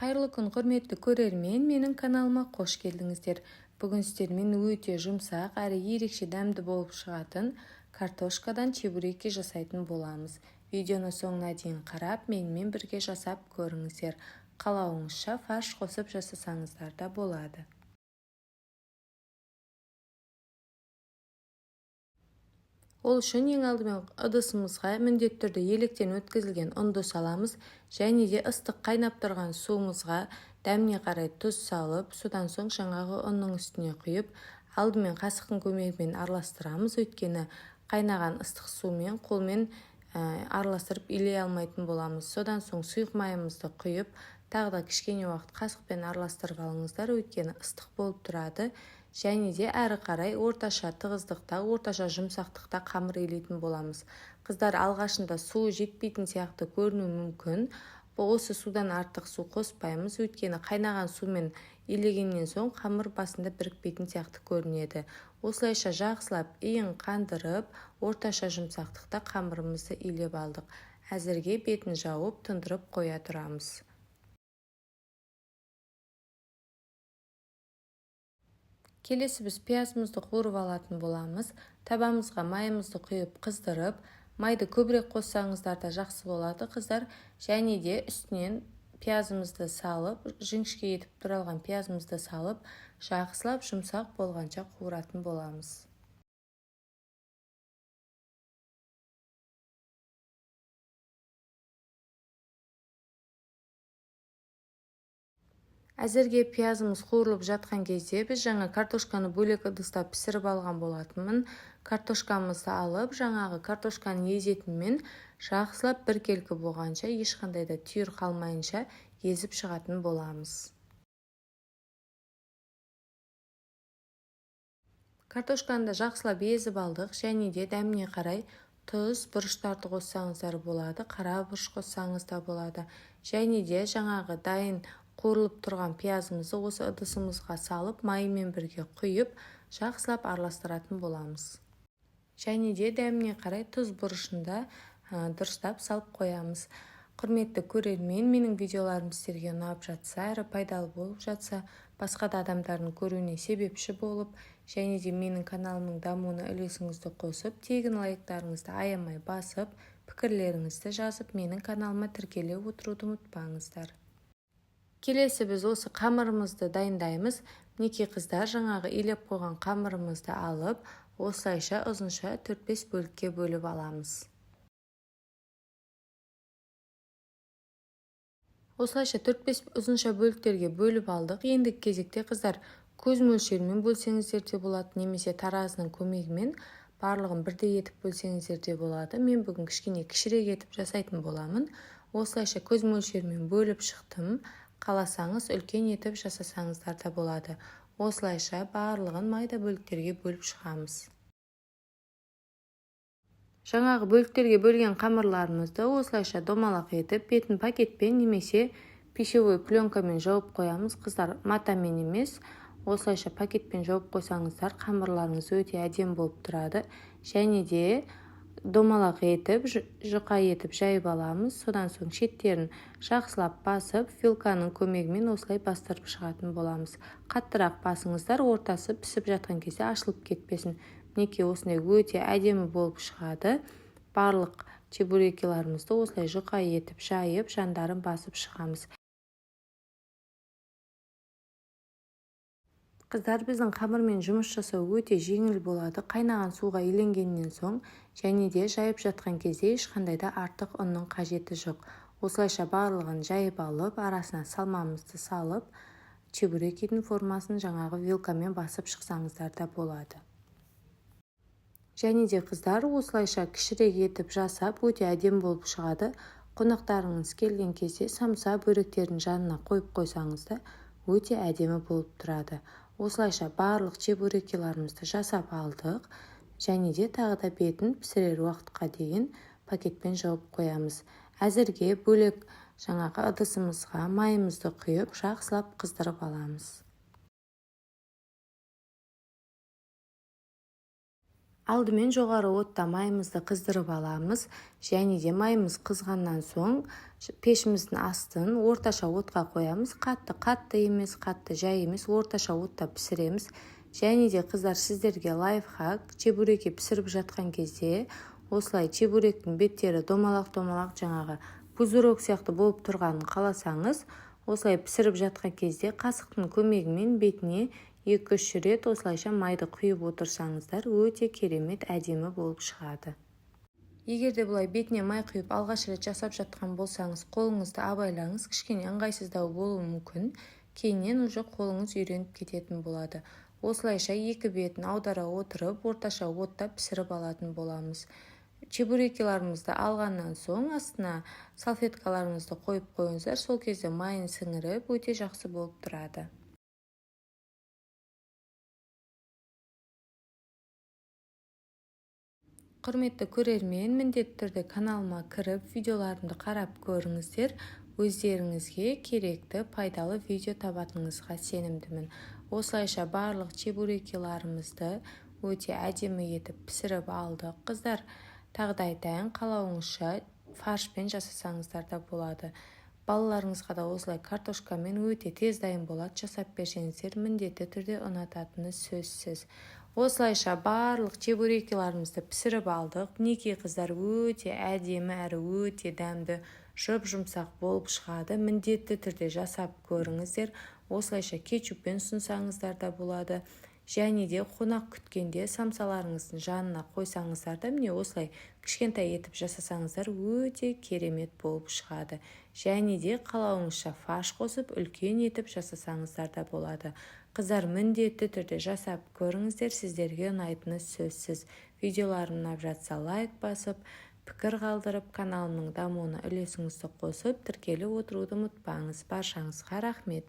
Қайырлы күн, құрметті көрермен, менің каналыма қош келдіңіздер. Бүгін сіздермен өте жұмсақ әрі ерекше дәмді болып шығатын картошкадан чебуреки жасайтын боламыз. Видеоны соңына дейін қарап, менімен бірге жасап көріңіздер. Қалауыңызша фарш қосып жасасаңыздар да болады. Ол үшін ең алдымен ыдысымызға міндетті түрде електен өткізілген ұнды саламыз, және де ыстық қайнап тұрған суымызға дәміне қарай тұз салып, содан соң жаңағы ұнның үстіне құйып, алдымен қасықтың көмегімен араластырамыз, өйткені қайнаған ыстық сумен қолмен араластырып илей алмайтын боламыз. Содан соң сұйық майымызды құйып, тағы да кішкене уақыт қасықпен араластырып алыңыздар, өйткені ыстық болып тұрады. Және де әрі қарай орташа тығыздықта, орташа жұмсақтықта қамыр илейтін боламыз. Қыздар, алғашында су жетпейтін сияқты көрінуі мүмкін. Осы судан артық су қоспаймыз, өйткені қайнаған сумен илегеннен соң қамыр басында бірікпейтін сияқты көрінеді. Осылайша жақсылап иін қандырып, орташа жұмсақтықта қамырымызды илеп алдық. Әзірге бетін жауып, тұндырып қоя тұрамыз. Келесі біз пиязымызды қуырып алатын боламыз. Табамызға майымызды құйып қыздырып, майды көбірек қоссаңыздар да жақсы болады, қыздар. Және де үстінен пиязымызды салып, жіңішке етіп туралған пиязымызды салып, жақсылап жұмсақ болғанша қуыратын боламыз. Әзірге пиязымыз қуырылып жатқан кезде біз жаңа картошканы бөлек ыдыста пісіріп алған болатынмын. Картошкамызды алып, жаңағы картошканың езетімен жақсылап біркелкі болғанша, ешқандай да түйір қалмайынша езіп шығатын боламыз. Картошканы да жақсылап езіп алдық, және де дәміне қарай тұз, бұрыштарды қоссаңыздар болады, қара бұрыш қоссаңыз да болады. Және де жаңағы дайын қуырылып тұрған пиязымызды осы ыдысымызға салып, майымен бірге құйып, жақсылап араластыратын боламыз. Және де дәміне қарай тұз бұрышында дұрыстап салып қоямыз. Құрметті көрермен, менің видеоларым сіздерге ұнап жатса, әрі пайдалы болып жатса, басқа да адамдардың көруіне себепші болып, және де менің каналымның дамуына үлесіңізді қосып, тегін лайктарыңызды аямай басып, пікірлеріңізді жазып, менің каналыма тіркеле отыруды ұмытпаңыздар. Келесі біз осы қамырымызды дайындаймыз. Мінекей қыздар, жаңағы илеп қойған қамырымызды алып, осылайша ұзынша 4-5 бөлікке бөліп аламыз. Осылайша 4-5 ұзынша бөліктерге бөліп алдық. Ендігі кезекте қыздар, көз мөлшерімен бөлсеңіздер де болады, немесе таразының көмегімен барлығын бірдей етіп бөлсеңіздер де болады. Мен бүгін кішкене кішірек етіп жасайтын боламын. Осылайша көз мөлшерімен бөліп шықтым. Қаласаңыз үлкен етіп жасасаңыздар да болады. Осылайша барлығын майда бөліктерге бөліп шығамыз. Жаңағы бөліктерге бөлген қамырларымызды осылайша домалақ етіп, бетін пакетпен немесе пищевой пленкамен жауып қоямыз. Қыздар, матамен емес, осылайша пакетпен жауып қойсаңыздар, қамырларыңыз өте әдемі болып тұрады. Және де домалақ етіп, жұқа етіп жайып аламыз. Содан соң шеттерін жақсылап басып, вилканың көмегімен осылай бастырып шығатын боламыз. Қаттырақ басыңыздар, ортасы пісіп жатқан кезде ашылып кетпесін. Мінекей осындай өте әдемі болып шығады. Барлық чебурекиларымызды осылай жұқа етіп жайып, жандарын басып шығамыз. Қыздар, біздің қамырмен жұмыс жасау өте жеңіл болады. Қайнаған суға иленгеннен соң, және де жайып жатқан кезде ешқандай да артық ұнның қажеті жоқ. Осылайша барлығын жайып алып, арасына салмамызды салып, чебурекидің формасын жаңағы вилкамен басып шықсаңыздар да болады. Және де қыздар, осылайша кішірек етіп жасап, өте әдемі болып шығады. Қонақтарыңыз келген кезде самса бөректердің жанына қойып қойсаңызда өте әдемі болып тұрады. Осылайша барлық чебурекиларымызды жасап алдық, және де тағы да бетін пісірер уақытқа дейін пакетпен жауып қоямыз. Әзірге бөлек жаңағы ыдысымызға майымызды құйып, жақсылап қыздырып аламыз. Алдымен жоғары отта майымызды қыздырып аламыз, және де майымыз қызғаннан соң пешіміздің астын орташа отқа қоямыз. Қатты емес, қатты жай емес, орташа отта пісіреміз. Және де қыздар, сіздерге лайфхак: чебуреки пісіріп жатқан кезде осылай чебуректің беттері домалақ жаңағы пузырек сияқты болып тұрғанын қаласаңыз, осылай пісіріп жатқан кезде қасықтың көмегімен бетіне 2-3 рет осылайша майды құйып отырсаңыздар, өте керемет әдемі болып шығады. Егер де бұлай бетіне май құйып алғаш рет жасап жатқан болсаңыз, қолыңызды абайлаңыз, кішкене ыңғайсыздау болуы мүмкін. Кейіннен уже қолыңыз үйреніп кететін болады. Осылайша екі бетін аудара отырып, орташа отта пісіріп алатын боламыз. Чебурекиларымызды алғаннан соң астына салфеткаларымызды қойып қойыңыздар, сол кезде майын сіңіріп өте жақсы болып тұрады. Құрметті көрермен, міндетті түрде каналыма кіріп, видеоларымды қарап көріңіздер. Өздеріңізге керекті, пайдалы видео табатыныңызға сенімдімін. Осылайша барлық чебурекиларымызды өте әдемі етіп пісіріп алдық. Қыздар, тағы да айтайын, қалауыңызша фаршпен жасасаңыздар да болады. Балаларыңызға да осылай картошкамен өте тез дайын болады. Жасап берсеңіздер, міндетті түрде ұнататыны сөзсіз. Осылайша барлық чебурекиларымызды пісіріп алдық. Мінекей қыздар, өте әдемі әрі өте дәмді, жұп-жұмсақ болып шығады. Міндетті түрде жасап көріңіздер. Осылайша кетчуппен ұсынсаңыздар да болады. Және де қонақ күткенде самсаларыңыздың жанына қойсаңыздар да, міне осылай кішкентай етіп жасасаңыздар, өте керемет болып шығады. Және де қалауыңызша фарш қосып үлкен етіп жасасаңыздар да болады. Қыздар, міндетті түрде жасап көріңіздер, сіздерге ұнайтыны сөзсіз. Видеоларым ұнап жатса лайк басып, пікір қалдырып, каналымның дамуына үлесіңізді қосып, тіркеліп отыруды ұмытпаңыз. Баршаңызға рахмет.